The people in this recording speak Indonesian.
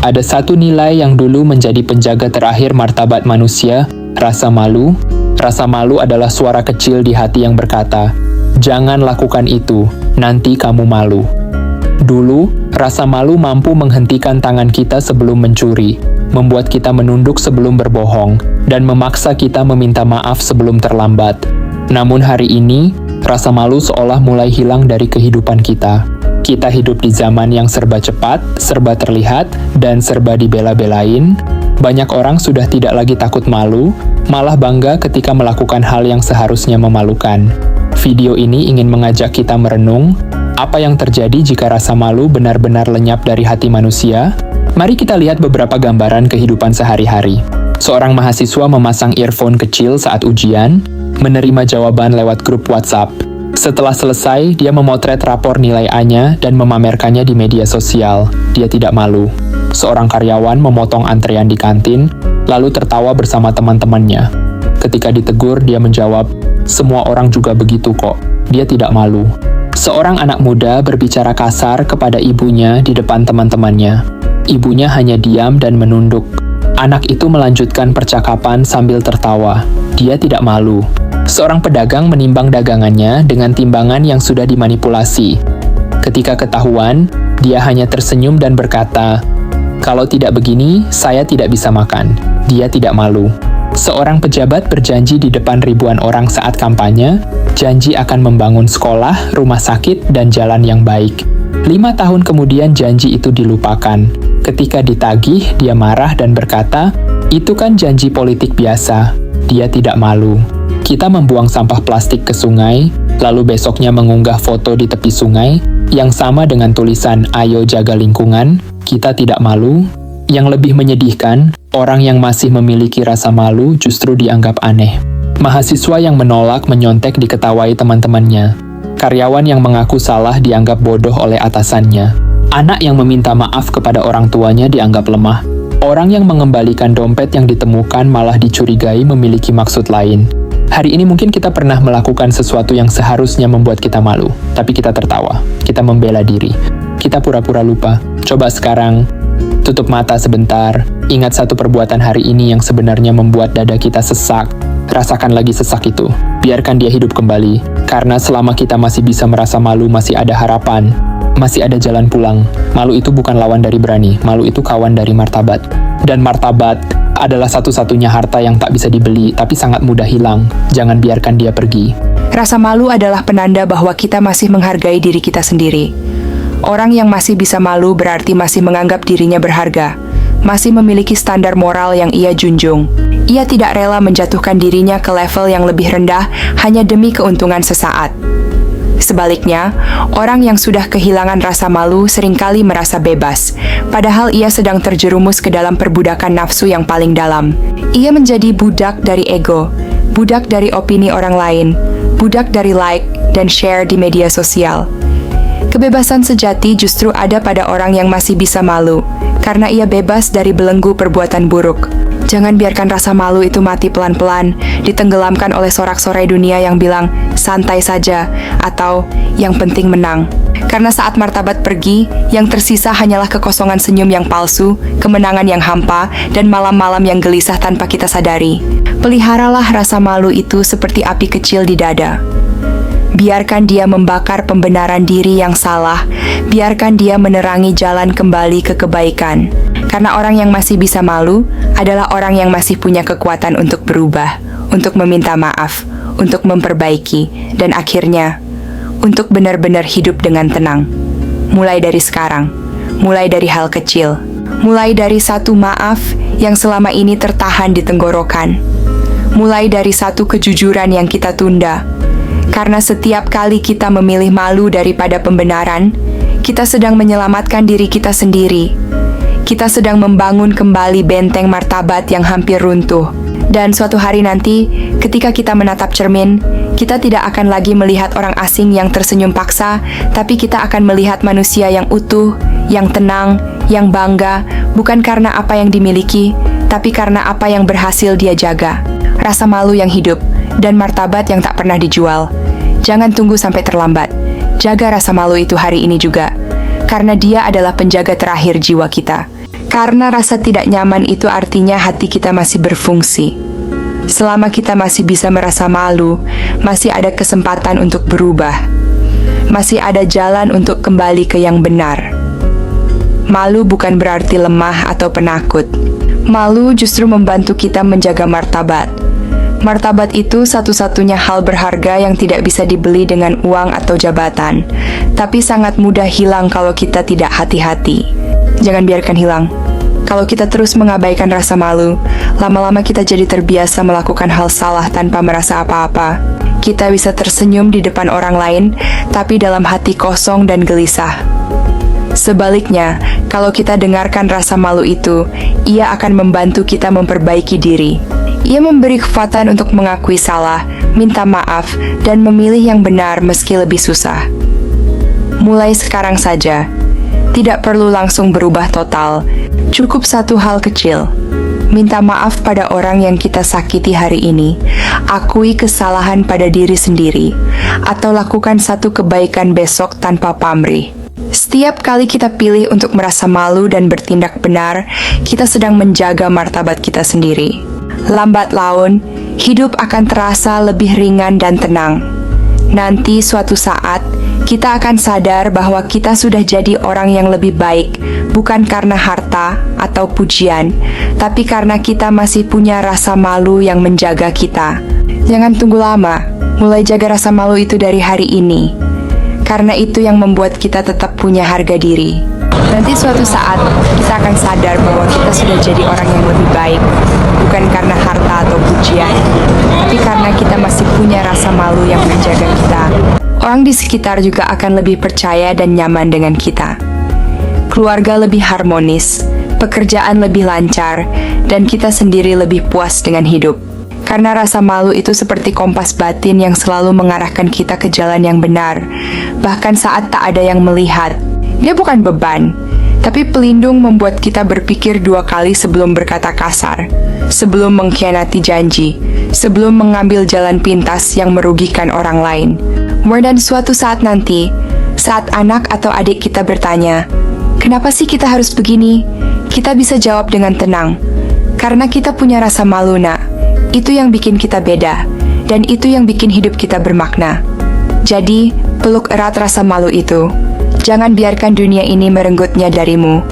Ada satu nilai yang dulu menjadi penjaga terakhir martabat manusia, rasa malu. Rasa malu adalah suara kecil di hati yang berkata, "Jangan lakukan itu, nanti kamu malu." Dulu, rasa malu mampu menghentikan tangan kita sebelum mencuri, membuat kita menunduk sebelum berbohong, dan memaksa kita meminta maaf sebelum terlambat. Namun hari ini, rasa malu seolah mulai hilang dari kehidupan kita. Kita hidup di zaman yang serba cepat, serba terlihat, dan serba dibela-belain. Banyak orang sudah tidak lagi takut malu, malah bangga ketika melakukan hal yang seharusnya memalukan. Video ini ingin mengajak kita merenung, apa yang terjadi jika rasa malu benar-benar lenyap dari hati manusia? Mari kita lihat beberapa gambaran kehidupan sehari-hari. Seorang mahasiswa memasang earphone kecil saat ujian, menerima jawaban lewat grup WhatsApp. Setelah selesai, dia memotret rapor nilai A-nya dan memamerkannya di media sosial. Dia tidak malu. Seorang karyawan memotong antrean di kantin, lalu tertawa bersama teman-temannya. Ketika ditegur, dia menjawab, "Semua orang juga begitu kok." Dia tidak malu. Seorang anak muda berbicara kasar kepada ibunya di depan teman-temannya. Ibunya hanya diam dan menunduk. Anak itu melanjutkan percakapan sambil tertawa. Dia tidak malu. Seorang pedagang menimbang dagangannya dengan timbangan yang sudah dimanipulasi. Ketika ketahuan, dia hanya tersenyum dan berkata, "Kalau tidak begini, saya tidak bisa makan." Dia tidak malu. Seorang pejabat berjanji di depan ribuan orang saat kampanye, janji akan membangun sekolah, rumah sakit, dan jalan yang baik. 5 tahun kemudian janji itu dilupakan. Ketika ditagih, dia marah dan berkata, "Itu kan janji politik biasa." Dia tidak malu. Kita membuang sampah plastik ke sungai, lalu besoknya mengunggah foto di tepi sungai, yang sama dengan tulisan "Ayo jaga lingkungan." Kita tidak malu. Yang lebih menyedihkan, orang yang masih memiliki rasa malu justru dianggap aneh. Mahasiswa yang menolak menyontek diketawai teman-temannya. Karyawan yang mengaku salah dianggap bodoh oleh atasannya. Anak yang meminta maaf kepada orang tuanya dianggap lemah. Orang yang mengembalikan dompet yang ditemukan malah dicurigai memiliki maksud lain. Hari ini mungkin kita pernah melakukan sesuatu yang seharusnya membuat kita malu, tapi kita tertawa, kita membela diri, kita pura-pura lupa. Coba sekarang, tutup mata sebentar, ingat satu perbuatan hari ini yang sebenarnya membuat dada kita sesak. Rasakan lagi sesak itu, biarkan dia hidup kembali, karena selama kita masih bisa merasa malu, masih ada harapan, masih ada jalan pulang. Malu itu bukan lawan dari berani, malu itu kawan dari martabat. Dan martabat adalah satu-satunya harta yang tak bisa dibeli, tapi sangat mudah hilang. Jangan biarkan dia pergi. Rasa malu adalah penanda bahwa kita masih menghargai diri kita sendiri. Orang yang masih bisa malu berarti masih menganggap dirinya berharga, masih memiliki standar moral yang ia junjung. Ia tidak rela menjatuhkan dirinya ke level yang lebih rendah hanya demi keuntungan sesaat. Sebaliknya, orang yang sudah kehilangan rasa malu seringkali merasa bebas, padahal ia sedang terjerumus ke dalam perbudakan nafsu yang paling dalam. Ia menjadi budak dari ego, budak dari opini orang lain, budak dari like dan share di media sosial. Kebebasan sejati justru ada pada orang yang masih bisa malu, karena ia bebas dari belenggu perbuatan buruk. Jangan biarkan rasa malu itu mati pelan-pelan, ditenggelamkan oleh sorak-sorai dunia yang bilang, "Santai saja," atau "Yang penting menang." Karena saat martabat pergi, yang tersisa hanyalah kekosongan senyum yang palsu, kemenangan yang hampa, dan malam-malam yang gelisah tanpa kita sadari. Peliharalah rasa malu itu seperti api kecil di dada. Biarkan dia membakar pembenaran diri yang salah, biarkan dia menerangi jalan kembali ke kebaikan. Karena orang yang masih bisa malu adalah orang yang masih punya kekuatan untuk berubah, untuk meminta maaf, untuk memperbaiki, dan akhirnya untuk benar-benar hidup dengan tenang. Mulai dari sekarang, mulai dari hal kecil, mulai dari satu maaf yang selama ini tertahan di tenggorokan, mulai dari satu kejujuran yang kita tunda. Karena setiap kali kita memilih malu daripada pembenaran, kita sedang menyelamatkan diri kita sendiri. Kita sedang membangun kembali benteng martabat yang hampir runtuh. Dan suatu hari nanti, ketika kita menatap cermin, kita tidak akan lagi melihat orang asing yang tersenyum paksa, tapi kita akan melihat manusia yang utuh, yang tenang, yang bangga, bukan karena apa yang dimiliki, tapi karena apa yang berhasil dia jaga. Rasa malu yang hidup, dan martabat yang tak pernah dijual. Jangan tunggu sampai terlambat. Jaga rasa malu itu hari ini juga, karena dia adalah penjaga terakhir jiwa kita. Karena rasa tidak nyaman itu artinya hati kita masih berfungsi. Selama kita masih bisa merasa malu, masih ada kesempatan untuk berubah. Masih ada jalan untuk kembali ke yang benar. Malu bukan berarti lemah atau penakut. Malu justru membantu kita menjaga martabat. Martabat itu satu-satunya hal berharga yang tidak bisa dibeli dengan uang atau jabatan, tapi sangat mudah hilang kalau kita tidak hati-hati. Jangan biarkan hilang. Kalau kita terus mengabaikan rasa malu, lama-lama kita jadi terbiasa melakukan hal salah tanpa merasa apa-apa. Kita bisa tersenyum di depan orang lain, tapi dalam hati kosong dan gelisah. Sebaliknya, kalau kita dengarkan rasa malu itu, ia akan membantu kita memperbaiki diri. Ia memberi kekuatan untuk mengakui salah, minta maaf, dan memilih yang benar meski lebih susah. Mulai sekarang saja, tidak perlu langsung berubah total. Cukup satu hal kecil. Minta maaf pada orang yang kita sakiti hari ini, akui kesalahan pada diri sendiri, atau lakukan satu kebaikan besok tanpa pamrih. Setiap kali kita pilih untuk merasa malu dan bertindak benar, kita sedang menjaga martabat kita sendiri. Lambat laun, hidup akan terasa lebih ringan dan tenang. Nanti suatu saat, kita akan sadar bahwa kita sudah jadi orang yang lebih baik, bukan karena harta atau pujian, tapi karena kita masih punya rasa malu yang menjaga kita. Jangan tunggu lama, mulai jaga rasa malu itu dari hari ini. Karena itu yang membuat kita tetap punya harga diri. Nanti suatu saat, kita akan sadar bahwa kita sudah jadi orang yang lebih baik, bukan karena harta atau pujian, tapi karena kita masih punya rasa malu yang menjaga kita. Orang di sekitar juga akan lebih percaya dan nyaman dengan kita. Keluarga lebih harmonis, pekerjaan lebih lancar, dan kita sendiri lebih puas dengan hidup. Karena rasa malu itu seperti kompas batin yang selalu mengarahkan kita ke jalan yang benar, bahkan saat tak ada yang melihat. Dia bukan beban, tapi pelindung membuat kita berpikir dua kali sebelum berkata kasar, sebelum mengkhianati janji, sebelum mengambil jalan pintas yang merugikan orang lain. Dan suatu saat nanti, saat anak atau adik kita bertanya, "Kenapa sih kita harus begini?" Kita bisa jawab dengan tenang, "Karena kita punya rasa malu, nak. Itu yang bikin kita beda, dan itu yang bikin hidup kita bermakna." Jadi, peluk erat rasa malu itu. Jangan biarkan dunia ini merenggutnya darimu.